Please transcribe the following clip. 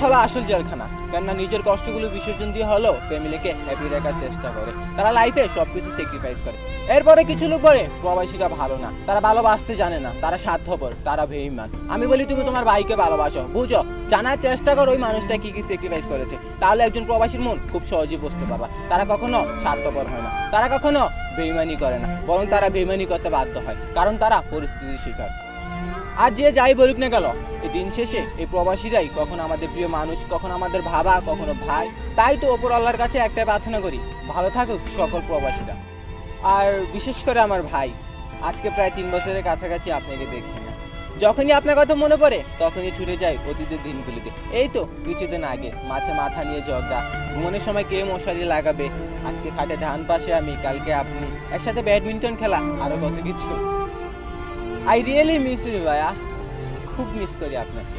হলো আসল জেলখানা। কেননা নিজের কষ্টগুলো বিসর্জন দিয়ে হলেও ফ্যামিলিকে হ্যাপি রাখার চেষ্টা করে। তারা লাইফে সবকিছু স্যাক্রিফাইস করে। এরপরে কিছু লোক বলে প্রবাসীরা ভালো না, তারা ভালোবাসতে জানে না, তারা স্বার্থপর, তারা বেঈমান। আমি বলি তুমি তোমার ভাইকে ভালোবাসো, বুঝো, জানার চেষ্টা করো ওই মানুষটা কি কি স্যাক্রিফাইস করেছে। তাহলে একজন প্রবাসীর মন খুব সহজেই বুঝতে পারবা। তারা কখনো স্বার্থপর হয় না, তারা কখনো বেঈমানি করে না, বরং তারা বেঈমানি করতে বাধ্য হয়, কারণ তারা পরিস্থিতির শিকার। আর যে যাই বলুক না কেন, এই দিন শেষে এই প্রবাসীরাই কখনো আমাদের প্রিয় মানুষ, কখনো আমাদের বাবা, কখনো ভাই। তাই তো ওপর আল্লাহর কাছে একটাই প্রার্থনা করি, ভালো থাকুক সকল প্রবাসীরা। আর বিশেষ করে আমার ভাই, আজকে প্রায় 3 বছরের কাছাকাছি আপনাকে দেখি না। যখনই আপনার কথা মনে পড়ে তখনই ছুটে যায় অতীতের দিনগুলিতে। এই তো কিছুদিন আগে মাছে মাথা নিয়ে ঝগড়া, ঘুমানোর সময় কে মশারি লাগাবে, আজকে খাটে ডান পাশে আমি, কালকে আপনি, একসাথে ব্যাডমিন্টন খেলা, আরো কত কিছু। আই রিয়েলি মিস ইউ ভাইয়া, খুব মিস করি আপনাকে।